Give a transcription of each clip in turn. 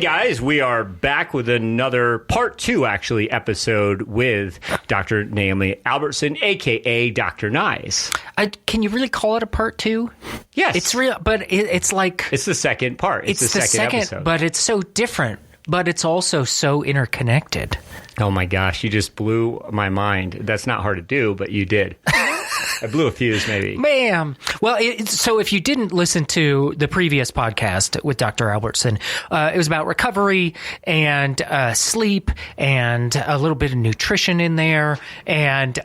guys, we are back with another part 2, actually, episode with Dr. Naomi Albertson, a.k.a. Dr. Nice. Can you really call it a part 2? Yes. It's real, but it's like... It's the second part. It's the second episode. But it's so different, but it's also so interconnected. Oh my gosh, you just blew my mind. That's not hard to do, but you did. I blew a fuse, maybe. Bam. Well, so if you didn't listen to the previous podcast with Dr. Albertson, it was about recovery and sleep and a little bit of nutrition in there and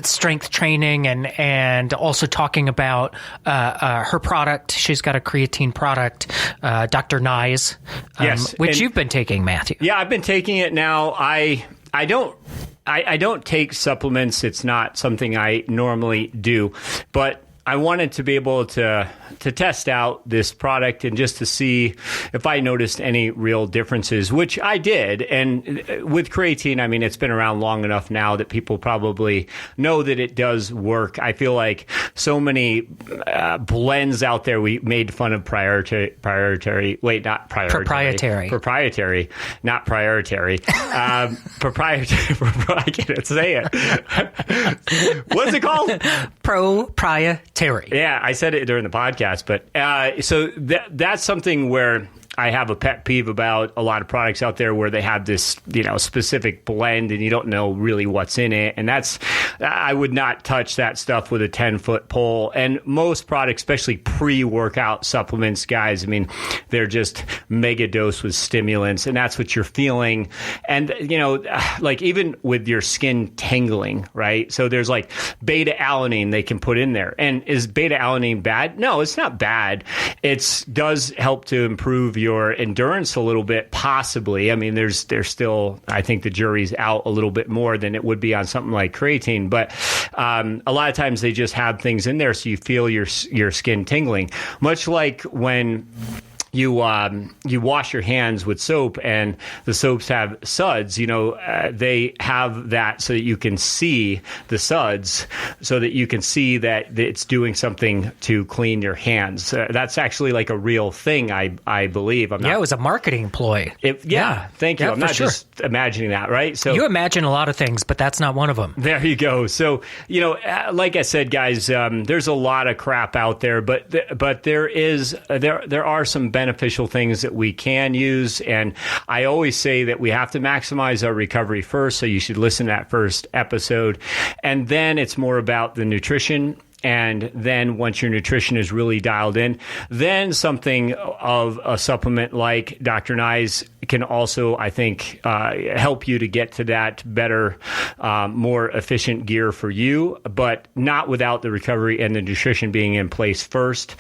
strength training and also talking about her product. She's got a creatine product, Dr. Nyes, yes, which you've been taking, Matthew. Yeah, I've been taking it now. I don't take supplements. It's not something I normally do, but I wanted to be able to test out this product and just to see if I noticed any real differences, which I did. And with creatine, I mean, it's been around long enough now that people probably know that it does work. I feel like so many blends out there. We made fun of proprietary, not proprietary. Proprietary, not priority. Proprietary. I can't say it. What's it called? Proprietary. Yeah, I said it during the podcast, but so that's something where I have a pet peeve about a lot of products out there where they have this, specific blend and you don't know really what's in it. And I would not touch that stuff with a 10-foot pole. And most products, especially pre-workout supplements, guys, I mean, they're just mega dose with stimulants and that's what you're feeling. And, like even with your skin tingling, right? So there's like beta alanine they can put in there. And is beta alanine bad? No, it's not bad. It does help to improve your endurance a little bit, possibly. I mean, there's still, I think the jury's out a little bit more than it would be on something like creatine, but a lot of times they just have things in there so you feel your skin tingling, much like when you wash your hands with soap and the soaps have suds, they have that so that you can see the suds, so that you can see that it's doing something to clean your hands. That's actually like a real thing, I believe. It was a marketing ploy. Thank you. I'm not just imagining that, right? So you imagine a lot of things, but that's not one of them. There you go. So, like I said, guys, there's a lot of crap out there, but there are some beneficial things that we can use. And I always say that we have to maximize our recovery first. So you should listen to that first episode. And then it's more about the nutrition. And then once your nutrition is really dialed in, then something of a supplement like Dr. Nyes can also, I think, help you to get to that better, more efficient gear for you, but not without the recovery and the nutrition being in place first.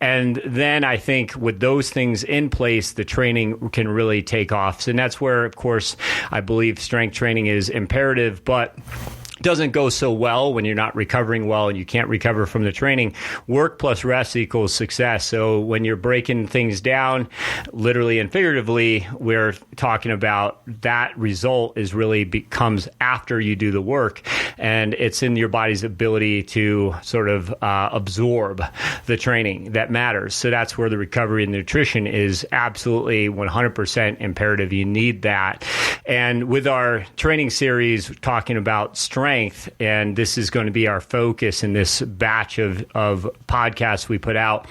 And then I think with those things in place, the training can really take off. And that's where, of course, I believe strength training is imperative, but doesn't go so well when you're not recovering well and you can't recover from the training. Work plus rest equals success. So when you're breaking things down, literally and figuratively, we're talking about that result is really comes after you do the work, and it's in your body's ability to sort of absorb the training that matters. So that's where the recovery and nutrition is absolutely 100% imperative. You need that. And with our training series talking about strength, and this is going to be our focus in this batch of podcasts we put out,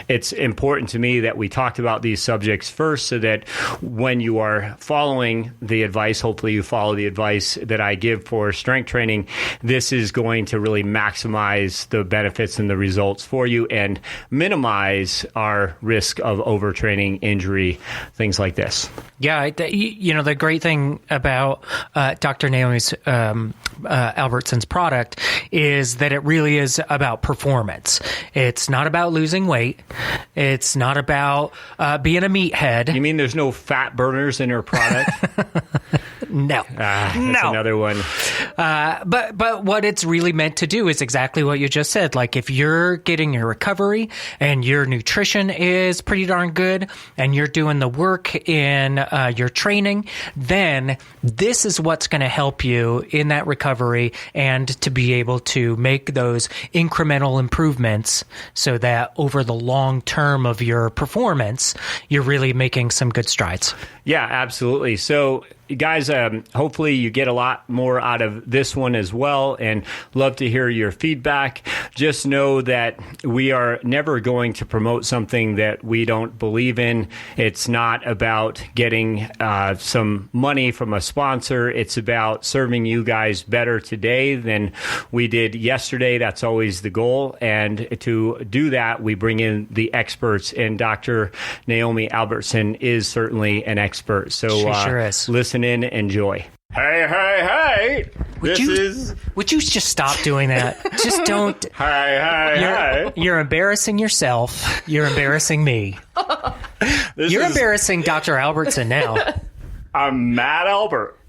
it's important to me that we talked about these subjects first so that when you are following the advice, hopefully you follow the advice that I give for strength training, this is going to really maximize the benefits and the results for you and minimize our risk of overtraining, injury, things like this. Yeah, the great thing about Dr. Naomi's Albertson's product is that it really is about performance. It's not about losing weight. It's not about being a meathead. You mean there's no fat burners in her product? No. That's another one. But what it's really meant to do is exactly what you just said. Like if you're getting your recovery and your nutrition is pretty darn good and you're doing the work in your training, then this is what's going to help you in that recovery and to be able to make those incremental improvements so that over the long term of your performance, you're really making some good strides. Yeah, absolutely. So, guys, hopefully you get a lot more out of this one as well, and love to hear your feedback. Just know that we are never going to promote something that we don't believe in. It's not about getting some money from a sponsor. It's about serving you guys better today than we did yesterday. That's always the goal. And to do that, we bring in the experts, and Dr. Naomi Albertson is certainly an expert. So she sure is. Listen in, enjoy. Hey. Would you just stop doing that? Just don't. Hey. You're embarrassing yourself. You're embarrassing me. You're embarrassing Dr. Albertson now. I'm Matt Albert.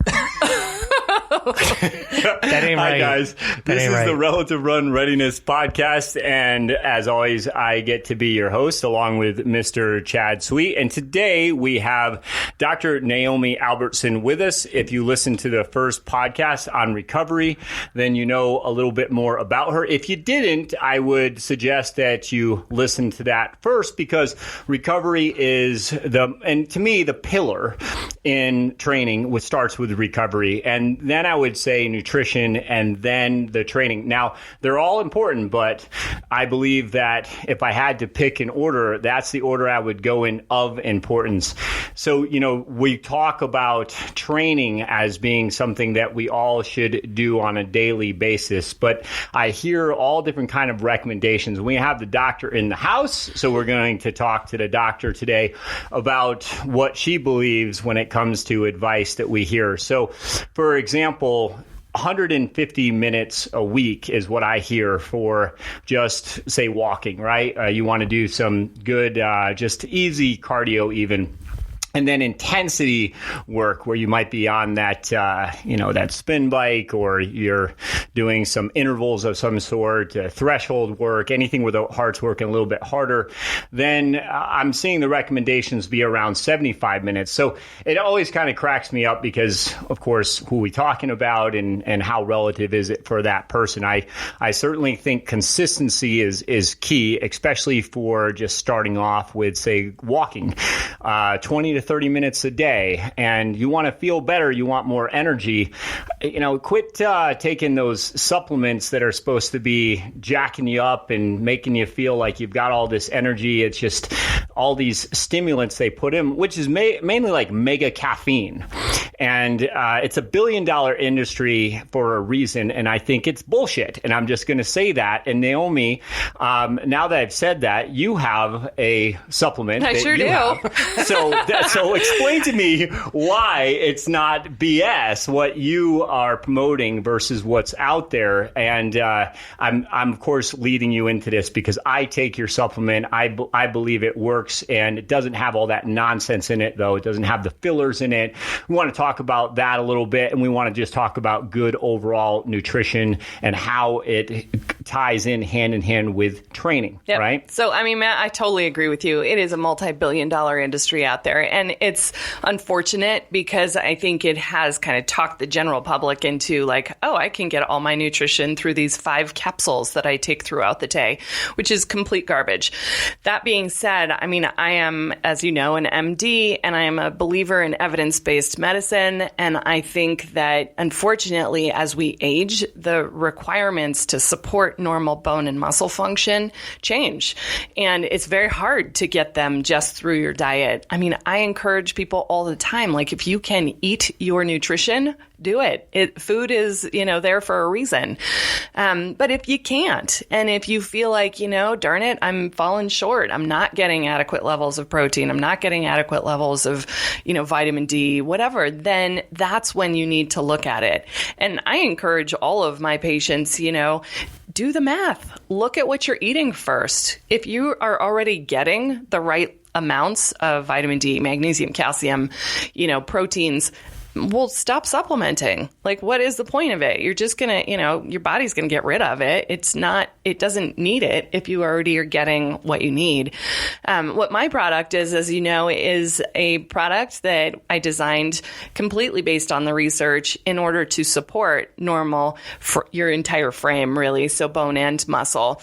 That ain't right. Hi, guys. This is the Relative Run Readiness podcast. And as always, I get to be your host along with Mr. Chad Sweet. And today we have Dr. Naomi Albertson with us. If you listen to the first podcast on recovery, then you know a little bit more about her. If you didn't, I would suggest that you listen to that first, because recovery is to me, the pillar in training, which starts with recovery. And then I would say nutrition and then the training. Now, they're all important, but I believe that if I had to pick an order, that's the order I would go in of importance. So, we talk about training as being something that we all should do on a daily basis, but I hear all different kind of recommendations. We have the doctor in the house, so we're going to talk to the doctor today about what she believes when it comes to advice that we hear. So, for example, 150 minutes a week is what I hear for just, say, walking, right? You want to do some good, just easy cardio even. And then intensity work where you might be on that, that spin bike, or you're doing some intervals of some sort, threshold work, anything where the heart's working a little bit harder. Then I'm seeing the recommendations be around 75 minutes. So it always kind of cracks me up because, of course, who are we talking about and how relative is it for that person? I certainly think consistency is key, especially for just starting off with, say, walking 20 to 30 minutes a day, and you want to feel better, you want more energy, quit taking those supplements that are supposed to be jacking you up and making you feel like you've got all this energy. It's just all these stimulants they put in, which is mainly like mega caffeine. And it's $1 billion industry for a reason, and I think it's bullshit. And I'm just going to say that. And Naomi, now that I've said that, you have a supplement. I sure do. So explain to me why it's not BS what you are promoting versus what's out there. And I'm of course leading you into this because I take your supplement. I believe it works, and it doesn't have all that nonsense in it, though. It doesn't have the fillers in it. We want to talk about that a little bit, and we want to just talk about good overall nutrition and how it ties in hand with training, yep. Right? So, Matt, I totally agree with you. It is a multi-billion-dollar industry out there, and it's unfortunate because I think it has kind of talked the general public into like, oh, I can get all my nutrition through these 5 capsules that I take throughout the day, which is complete garbage. That being said, I am, as you know, an MD, and I am a believer in evidence-based medicine. And I think that, unfortunately, as we age, the requirements to support normal bone and muscle function change. And it's very hard to get them just through your diet. I encourage people all the time, like, if you can eat your nutrition, do it. Food is, there for a reason. But if you can't, and if you feel like, darn it, I'm falling short, I'm not getting adequate levels of protein, I'm not getting adequate levels of, vitamin D, whatever, then that's when you need to look at it. And I encourage all of my patients, do the math. Look at what you're eating first. If you are already getting the right amounts of vitamin D, magnesium, calcium, proteins, well, stop supplementing. Like, what is the point of it? You're just going to, your body's going to get rid of it. It doesn't need it if you already are getting what you need. What my product is, as you know, is a product that I designed completely based on the research in order to support normal for your entire frame, really. So bone and muscle.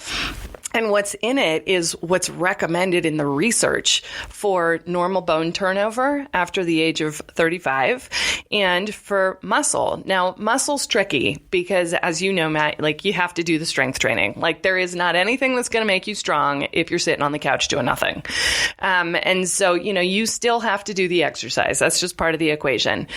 And what's in it is what's recommended in the research for normal bone turnover after the age of 35 and for muscle. Now, muscle's tricky because, as you know, Matt, like, you have to do the strength training. Like, there is not anything that's going to make you strong if you're sitting on the couch doing nothing. And so, you still have to do the exercise. That's just part of the equation.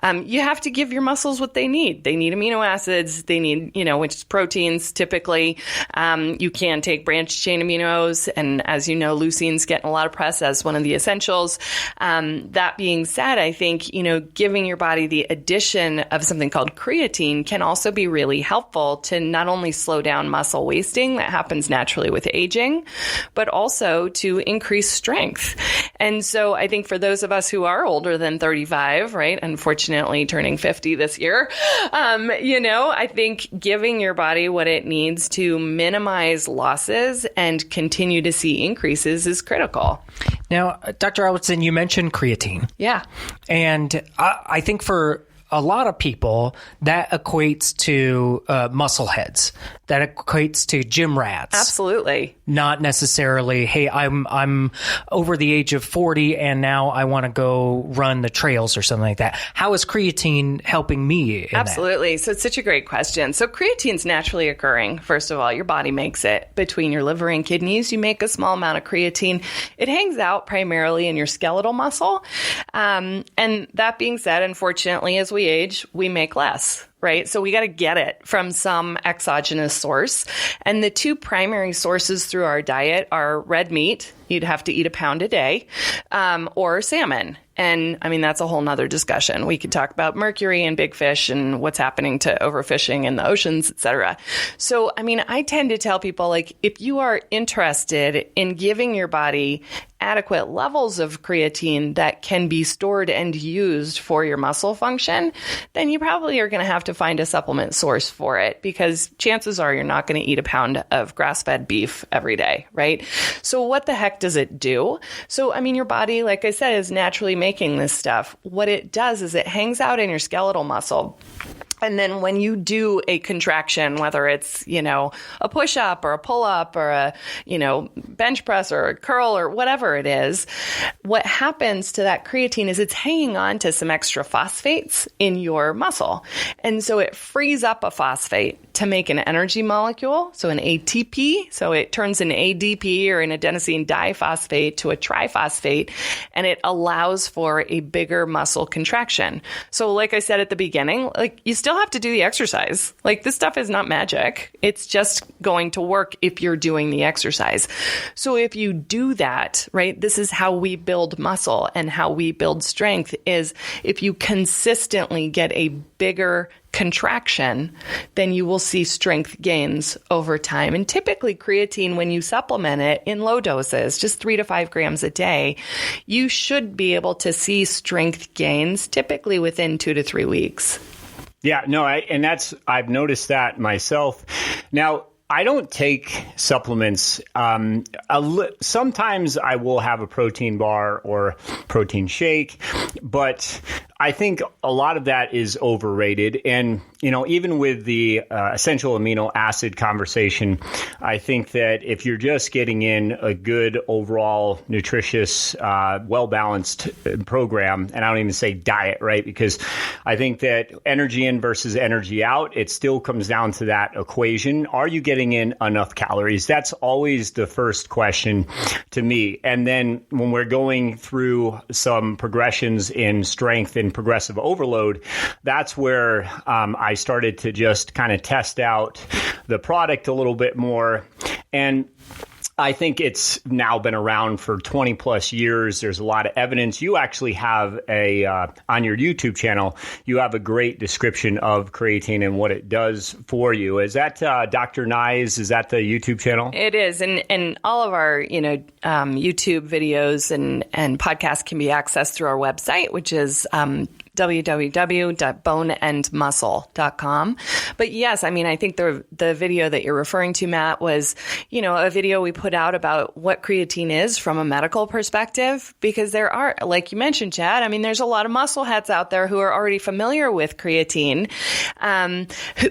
You have to give your muscles what they need. They need amino acids. They need, which is proteins typically. You can take branched chain aminos. And as you know, leucine's getting a lot of press as one of the essentials. That being said, I think, giving your body the addition of something called creatine can also be really helpful to not only slow down muscle wasting that happens naturally with aging, but also to increase strength. And so I think for those of us who are older than 35, right, unfortunately turning 50 this year, I think giving your body what it needs to minimize losses and continue to see increases is critical. Now, Dr. Albertson, you mentioned creatine. Yeah. And I think for a lot of people, that equates to muscle heads. That equates to gym rats. Absolutely. Not necessarily, hey, I'm over the age of 40 and now I want to go run the trails or something like that. How is creatine helping me in Absolutely. That? So it's such a great question. So creatine's naturally occurring. First of all, your body makes it. Between your liver and kidneys, you make a small amount of creatine. It hangs out primarily in your skeletal muscle. And that being said, unfortunately, as we age, we make less. Right? So we got to get it from some exogenous source. And the two primary sources through our diet are red meat. You'd have to eat a pound a day, or salmon. And I mean, that's a whole nother discussion. We could talk about mercury and big fish and what's happening to overfishing in the oceans, et cetera. So, I mean, I tend to tell people, like, if you are interested in giving your body adequate levels of creatine that can be stored and used for your muscle function, then you probably are going to have to find a supplement source for it, because chances are you're not going to eat a pound of grass-fed beef every day, right? So what the heck does it do? So, I mean, your body, like I said, is naturally making this stuff. What it does is it hangs out in your skeletal muscle. And then when you do a contraction, whether it's, a push-up or a pull-up or a, bench press or a curl or whatever it is, what happens to that creatine is it's hanging on to some extra phosphates in your muscle. And so it frees up a phosphate to make an energy molecule, so an ATP. So it turns an ADP or an adenosine diphosphate to a triphosphate, and it allows for a bigger muscle contraction. So like I said at the beginning, like, you still have to do the exercise. Like, this stuff is not magic. It's just going to work if you're doing the exercise. So if you do that, right, this is how we build muscle and how we build strength, is if you consistently get a bigger contraction, then you will see strength gains over time. And typically creatine, when you supplement it in low doses, just 3 to 5 grams a day, you should be able to see strength gains typically within 2 to 3 weeks. Yeah, no, I've noticed that myself. Now, I don't take supplements. Sometimes I will have a protein bar or protein shake, but I think a lot of that is overrated. And, even with the essential amino acid conversation, I think that if you're just getting in a good overall nutritious, well-balanced program, and I don't even say diet, right? Because I think that energy in versus energy out, it still comes down to that equation. Are you getting in enough calories? That's always the first question to me. And then when we're going through some progressions in strength and progressive overload, that's where I started to just kind of test out the product a little bit more. And I think it's now been around for 20 plus years. There's a lot of evidence. You actually have on your YouTube channel, you have a great description of creatine and what it does for you. Is that Dr. Nye's? Is that the YouTube channel? It is. And all of our, YouTube videos and podcasts can be accessed through our website, which is www.boneandmuscle.com. But yes, I mean, I think the video that you're referring to, Matt, was, a video we put out about what creatine is from a medical perspective, because there are, like you mentioned, Chad, I mean, there's a lot of muscle heads out there who are already familiar with creatine,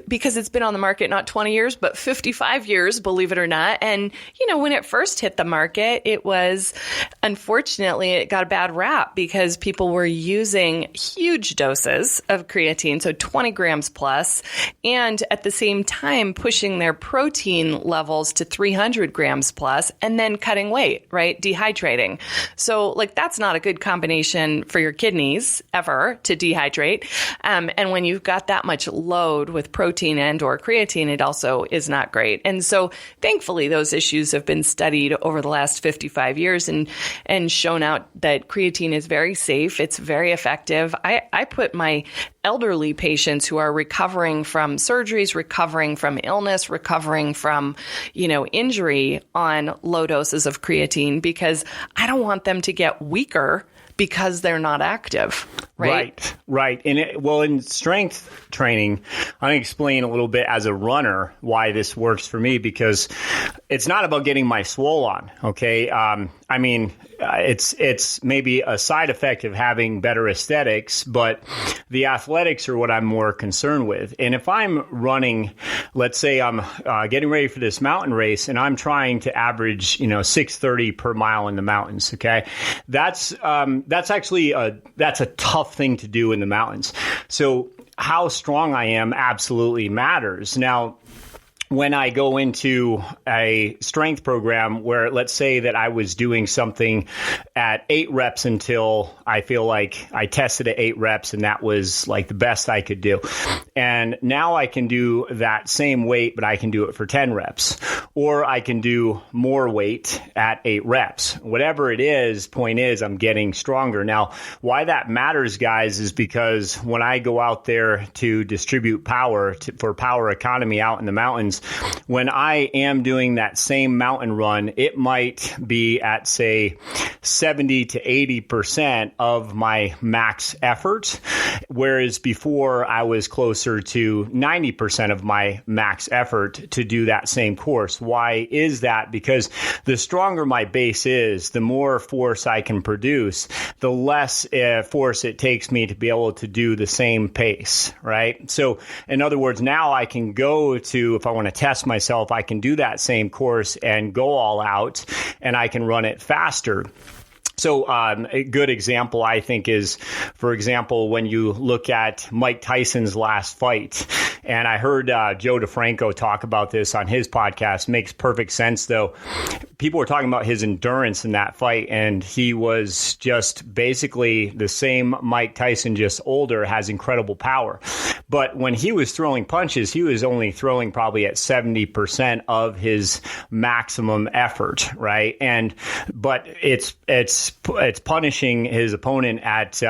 because it's been on the market not 20 years, but 55 years, believe it or not. And, when it first hit the market, it was, unfortunately, it got a bad rap because people were using huge doses of creatine, so 20 grams plus, and at the same time pushing their protein levels to 300 grams plus, and then cutting weight, right? Dehydrating. So that's not a good combination for your kidneys ever, to dehydrate. And when you've got that much load with protein and or creatine, it also is not great. And so thankfully those issues have been studied over the last 55 years and shown out that creatine is very safe. It's very effective. I put my elderly patients who are recovering from surgeries, recovering from illness, recovering from, injury on low doses of creatine, because I don't want them to get weaker because they're not active, right? Right. And in strength training, I'm going to explain a little bit as a runner why this works for me, because it's not about getting my swole on, okay? I mean, it's maybe a side effect of having better aesthetics, but the athletics are what I'm more concerned with. And if I'm running, let's say I'm getting ready for this mountain race and I'm trying to average, 6:30 per mile in the mountains, okay? That's actually that's a tough thing to do in the mountains. So how strong I am absolutely matters. Now, when I go into a strength program where, let's say that I was doing something at 8 reps until I feel like I tested at 8 reps and that was like the best I could do. And now I can do that same weight, but I can do it for 10 reps, or I can do more weight at 8 reps. Whatever it is, point is I'm getting stronger. Now, why that matters, guys, is because when I go out there to distribute power for power economy out in the mountains, when I am doing that same mountain run, it might be at, say, 70 to 80% of my max effort, whereas before I was closer to 90% of my max effort to do that same course. Why is that? Because the stronger my base is, the more force I can produce, the less force it takes me to be able to do the same pace, right? So in other words, now I can go to, if I want to test myself, I can do that same course and go all out, and I can run it faster. So a good example, I think, is, for example, when you look at Mike Tyson's last fight, and I heard Joe DeFranco talk about this on his podcast. Makes perfect sense, though. People were talking about his endurance in that fight, and he was just basically the same Mike Tyson, just older, has incredible power. But when he was throwing punches, he was only throwing probably at 70% of his maximum effort, right? But it's punishing his opponent at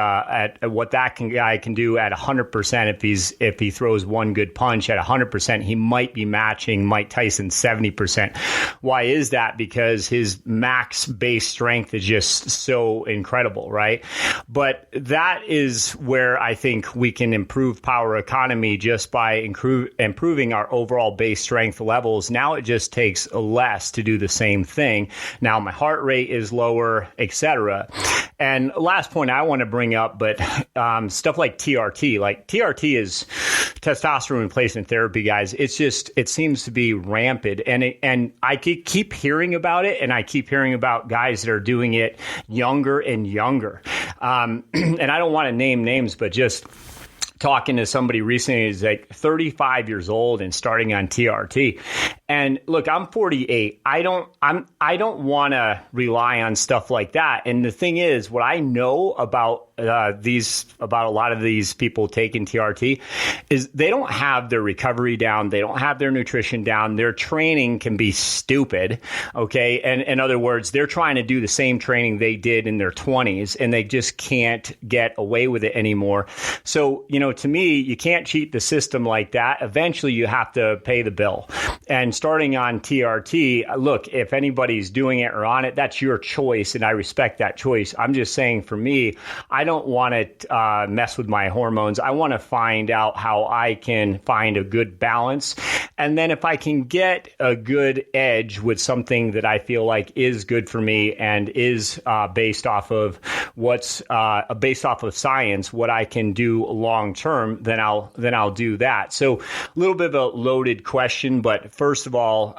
what that guy can do at 100%. If he throws one good punch at 100%, he might be matching Mike Tyson's 70%. Why is that? Because his max base strength is just so incredible, right? But that is where I think we can improve power economy just by improving our overall base strength levels. Now it just takes less to do the same thing. Now my heart rate is lower, etc. And last point I want to bring up, but stuff like TRT, is testosterone replacement therapy, guys. It seems to be rampant, and I keep hearing about it, and I keep hearing about guys that are doing it younger and younger. And I don't want to name names, but just talking to somebody recently who's like 35 years old and starting on TRT. And look, I'm 48. I don't want to rely on stuff like that. And the thing is, what I know about a lot of these people taking TRT is they don't have their recovery down. They don't have their nutrition down. Their training can be stupid. Okay. And in other words, they're trying to do the same training they did in their 20s, and they just can't get away with it anymore. So, to me, you can't cheat the system like that. Eventually you have to pay the bill. And starting on TRT, look, if anybody's doing it or on it, that's your choice, and I respect that choice. I'm just saying, for me, I don't want to mess with my hormones. I want to find out how I can find a good balance. And then if I can get a good edge with something that I feel like is good for me and is based off of science, what I can do long term, then I'll do that. So a little bit of a loaded question, but first of all,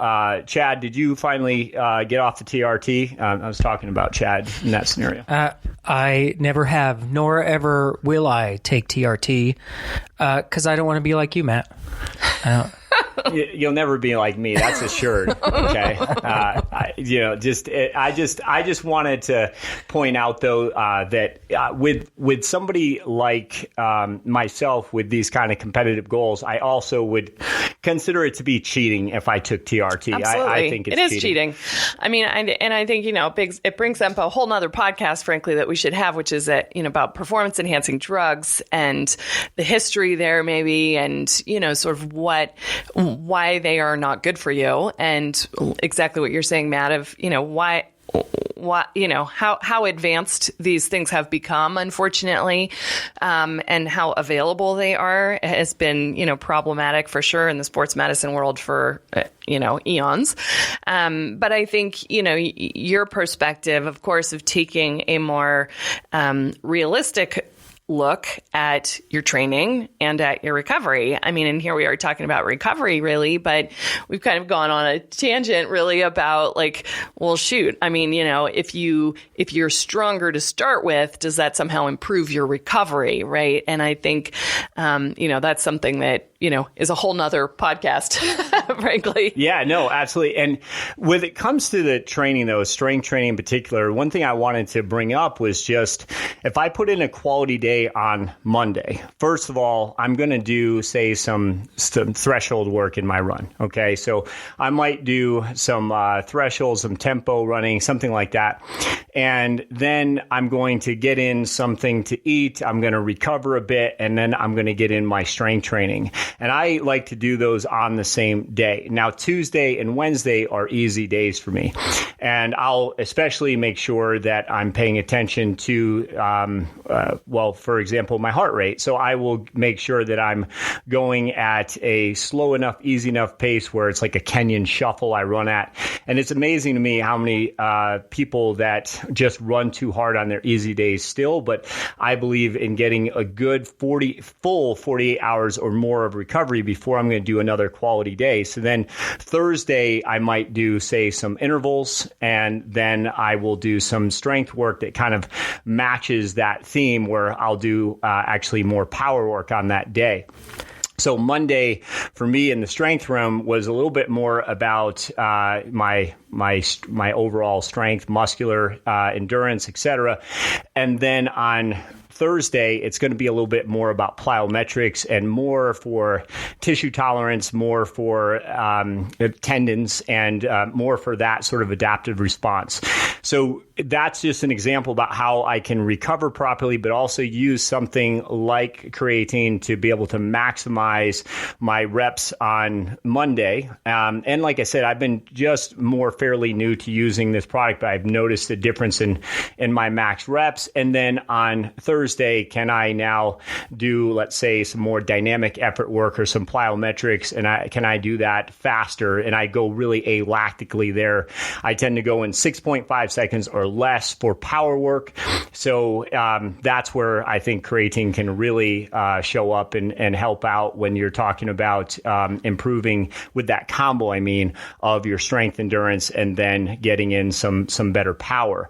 Chad, did you finally get off the TRT? I was talking about Chad in that scenario. I never have, nor ever will I take TRT, because I don't want to be like you, Matt. You'll never be like me. That's assured. Okay. I just wanted to point out, though, that with somebody like myself with these kind of competitive goals, I also would consider it to be cheating if I took TRT. Absolutely. I think it is cheating. I mean, and I think, it brings up a whole nother podcast, frankly, that we should have, which is that, about performance enhancing drugs and the history there maybe, and, sort of why they are not good for you, and exactly what you're saying, Matt, of, how advanced these things have become, unfortunately, and how available they are has been, problematic for sure in the sports medicine world for, eons. But I think, your perspective, of course, of taking a more realistic look at your training and at your recovery. I mean, and here we are talking about recovery, really, but we've kind of gone on a tangent really about well, shoot. I mean, if you're stronger to start with, does that somehow improve your recovery, right? And I think, that's something that, is a whole nother podcast, frankly. Yeah, no, absolutely. And when it comes to the training, though, strength training in particular, one thing I wanted to bring up was just, if I put in a quality day on Monday, first of all, I'm going to do, say, some threshold work in my run. Okay. So I might do some thresholds, some tempo running, something like that. And then I'm going to get in something to eat. I'm going to recover a bit, and then I'm going to get in my strength training. And I like to do those on the same day. Now, Tuesday and Wednesday are easy days for me. And I'll especially make sure that I'm paying attention to, for example, my heart rate. So I will make sure that I'm going at a slow enough, easy enough pace where it's like a Kenyan shuffle I run at. And it's amazing to me how many people that just run too hard on their easy days still. But I believe in getting a good full 48 hours or more of recovery before I'm going to do another quality day. So then Thursday, I might do, say, some intervals, and then I will do some strength work that kind of matches that theme, where I'll do actually more power work on that day. So Monday for me in the strength room was a little bit more about my overall strength, muscular endurance, etc. And then on Thursday, it's going to be a little bit more about plyometrics and more for tissue tolerance, more for tendons, and more for that sort of adaptive response. So that's just an example about how I can recover properly, but also use something like creatine to be able to maximize my reps on Monday. And like I said, I've been just more fairly new to using this product, but I've noticed a difference in my max reps. And then on Thursday, can I now do, let's say, some more dynamic effort work or some plyometrics, and can I do that faster? And I go really alactically there. I tend to go in 6.5 seconds or less for power work. So that's where I think creatine can really show up and help out when you're talking about improving with that combo, of your strength, endurance, and then getting in some better power.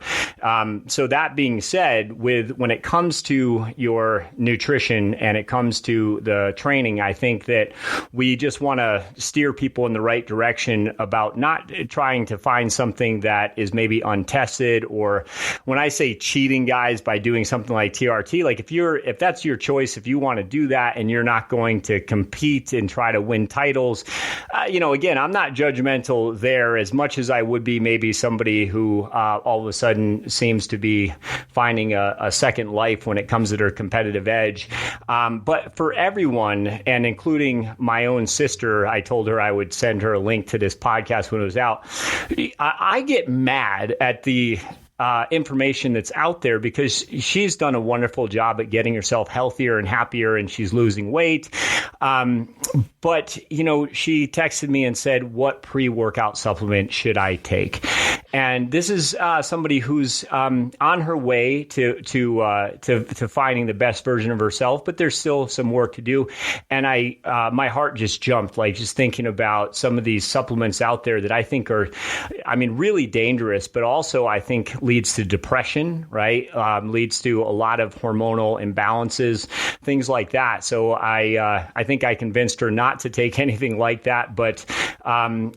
So that being said, when it comes to your nutrition and it comes to the training, I think that we just want to steer people in the right direction about not trying to find something that is maybe untested, or when I say cheating, guys, by doing something like TRT, like if that's your choice, if you want to do that and you're not going to compete and try to win titles, again, I'm not judgmental there as much as I would be maybe somebody who all of a sudden seems to be finding a second life when when it comes to their competitive edge. But for everyone, and including my own sister, I told her I would send her a link to this podcast when it was out. I get mad at the information that's out there because she's done a wonderful job at getting herself healthier and happier, and she's losing weight. But, you know, she texted me and said, what pre-workout supplement should I take? And this is somebody who's on her way to finding the best version of herself, but there's still some work to do. And my heart just jumped, like just thinking about some of these supplements out there that I think are, really dangerous, but also I think leads to depression, right? Leads to a lot of hormonal imbalances, things like that. So I think I convinced her not to take anything like that, but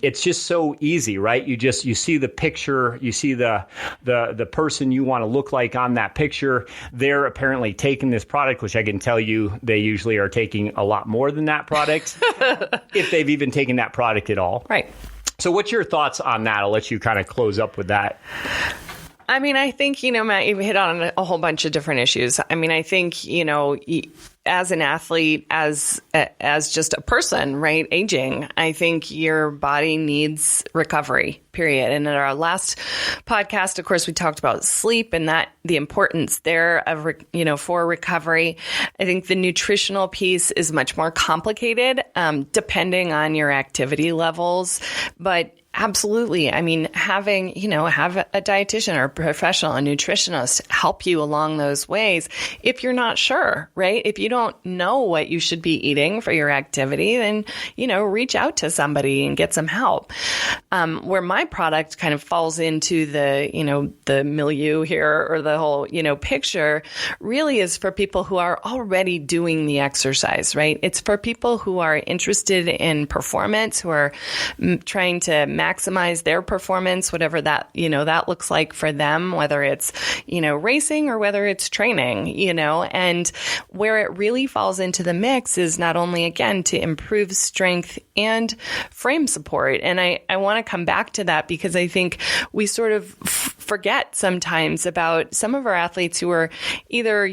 it's just so easy, right? You see the picture, you see the person you want to look like on that picture. They're apparently taking this product, which I can tell you they usually are taking a lot more than that product, if they've even taken that product at all. Right. So what's your thoughts on that? I'll let you kind of close up with that. I think, Matt, you've hit on a whole bunch of different issues. I think, as an athlete, as just a person, right, aging, I think your body needs recovery, period. And in our last podcast, of course, we talked about sleep and the importance there of, for recovery. I think the nutritional piece is much more complicated, depending on your activity levels, but absolutely. Have a dietitian or a professional, a nutritionist help you along those ways. If you're not sure, right? If you don't know what you should be eating for your activity, then, reach out to somebody and get some help. Where my product kind of falls into the milieu here, or the whole, picture, really is for people who are already doing the exercise, right? It's for people who are interested in performance, who are trying to maximize their performance, whatever that looks like for them, whether it's, racing or whether it's training, and where it really falls into the mix is not only, again, to improve strength and frame support. And I want to come back to that because I think we sort of forget sometimes about some of our athletes who are either,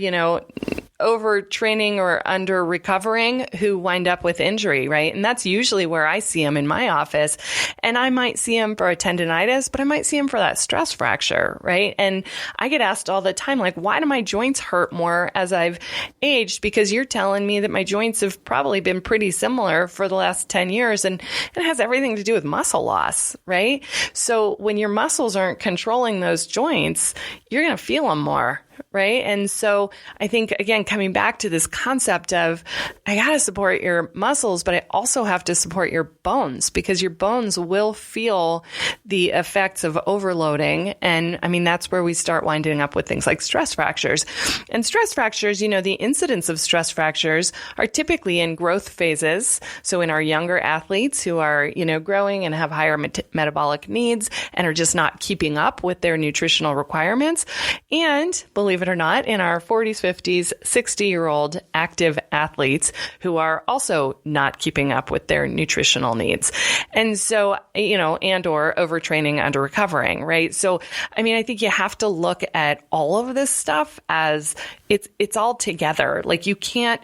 overtraining or under recovering, who wind up with injury, right? And that's usually where I see them in my office. And I might see them for a tendonitis, but I might see them for that stress fracture, right? And I get asked all the time, like, why do my joints hurt more as I've aged? Because you're telling me that my joints have probably been pretty similar for the last 10 years. And it has everything to do with muscle loss, right? So when your muscles aren't controlling those joints, you're going to feel them more. Right. And so I think, again, coming back to this concept of I got to support your muscles, but I also have to support your bones, because your bones will feel the effects of overloading. And that's where we start winding up with things like stress fractures. And stress fractures, the incidence of stress fractures are typically in growth phases. So in our younger athletes who are, growing and have higher metabolic needs and are just not keeping up with their nutritional requirements. And believe it or not, in our 40s, 50s, 60-year-old active athletes who are also not keeping up with their nutritional needs. And so, and or overtraining, under recovering, right? So, I think you have to look at all of this stuff as it's all together. Like you can't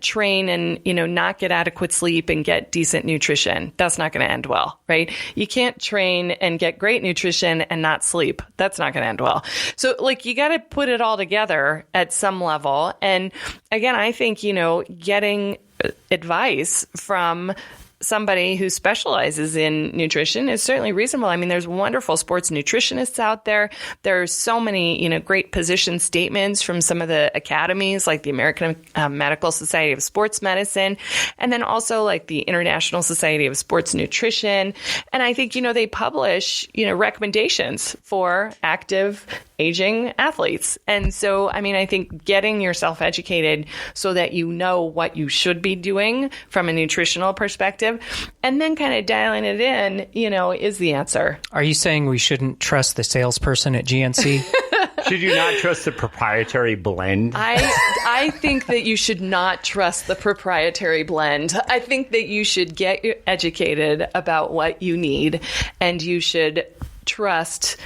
train and, not get adequate sleep and get decent nutrition. That's not going to end well, right? You can't train and get great nutrition and not sleep. That's not going to end well. So you got to put it all together at some level. And again, I think, getting advice from somebody who specializes in nutrition is certainly reasonable. There's wonderful sports nutritionists out there. There's so many, great position statements from some of the academies, like the American Medical Society of Sports Medicine, and then also like the International Society of Sports Nutrition. And I think, they publish, recommendations for active aging athletes. And so, I think getting yourself educated so that you know what you should be doing from a nutritional perspective, and then kind of dialing it in, is the answer. Are you saying we shouldn't trust the salesperson at GNC? Should you not trust the proprietary blend? I think that you should not trust the proprietary blend. I think that you should get educated about what you need, and you should trust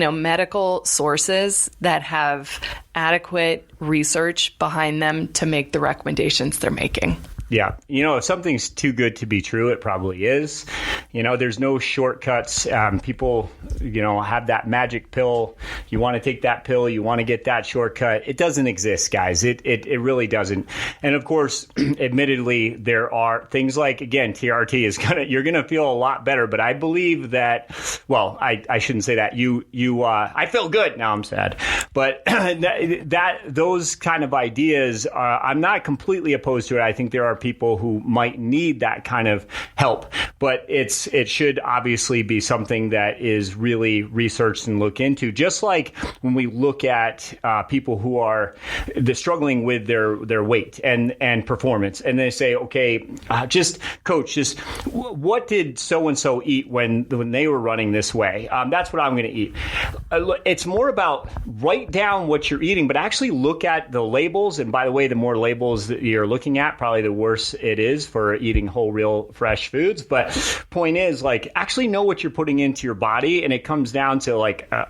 medical sources that have adequate research behind them to make the recommendations they're making. Yeah. If something's too good to be true, it probably is. There's no shortcuts. People, have that magic pill. You want to take that pill. You want to get that shortcut. It doesn't exist, guys. It really doesn't. And of course, admittedly, there are things like, again, TRT you're going to feel a lot better. But I believe that, well, I shouldn't say that. I feel good. Now I'm sad. But those kind of ideas, I'm not completely opposed to it. I think there are people who might need that kind of help, but it should obviously be something that is really researched and looked into. Just like when we look at people who are struggling with their weight and performance, and they say, okay, coach, what did so and so eat when they were running this way? That's what I'm going to eat. It's more about write down what you're eating, but actually look at the labels. And by the way, the more labels that you're looking at, probably the worse it is for eating whole, real, fresh foods. But point is, actually know what you're putting into your body. And it comes down to,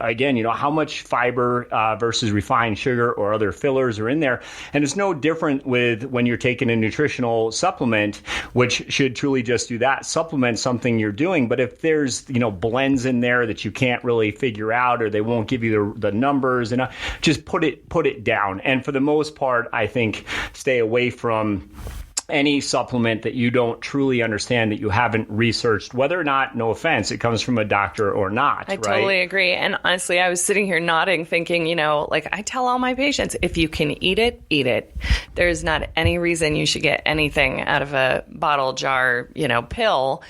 again, how much fiber versus refined sugar or other fillers are in there. And it's no different with when you're taking a nutritional supplement, which should truly just do that, supplement something you're doing. But if there's, blends in there that you can't really figure out, or they won't give you the numbers, and just put it down. And for the most part, I think stay away from any supplement that you don't truly understand, that you haven't researched, whether or not, no offense, it comes from a doctor or not. I totally agree. And honestly, I was sitting here nodding, thinking, I tell all my patients, if you can eat it, eat it. There's not any reason you should get anything out of a bottle, jar, pill,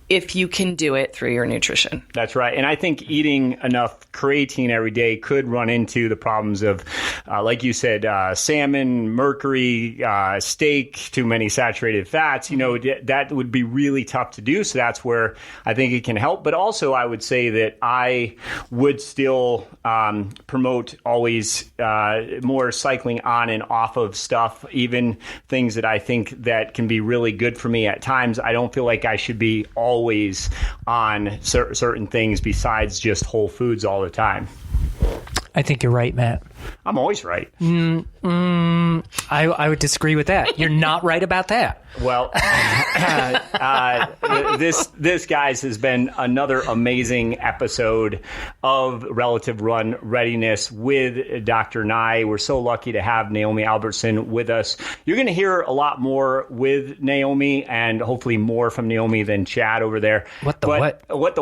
if you can do it through your nutrition. That's right. And I think eating enough creatine every day could run into the problems of, like you said, salmon, mercury, steak, too many saturated fats. That would be really tough to do. So that's where I think it can help. But also, I would say that I would still promote always more cycling on and off of stuff, even things that I think that can be really good for me at times. I don't feel like I should be always on certain things besides just whole foods all the time. I think you're right, Matt. I'm always right. I would disagree with that. You're not right about that. Well, this, guys, has been another amazing episode of Relative Run Readiness with Dr. Nye. We're so lucky to have Naomi Albertson with us. You're going to hear a lot more with Naomi, and hopefully more from Naomi than Chad over there. What the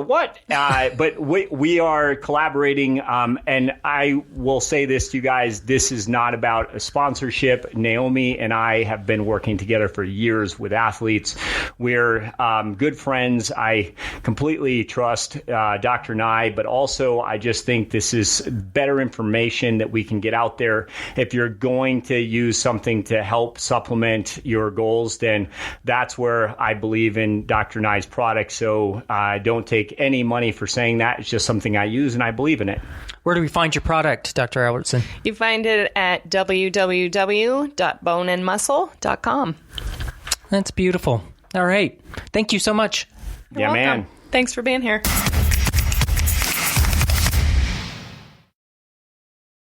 what? But we are collaborating, and I will say this to you guys, this is not about a sponsorship. Naomi and I have been working together for years with athletes. We're good friends. I completely trust Dr. Nye, but also I just think this is better information that we can get out there. If you're going to use something to help supplement your goals, then that's where I believe in Dr. Nye's product. So don't take any money for saying that. It's just something I use, and I believe in it. Where do we find your product, Dr. Albertson? You find it at www.boneandmuscle.com. That's beautiful. All right. Thank you so much. You're welcome. Man. Thanks for being here.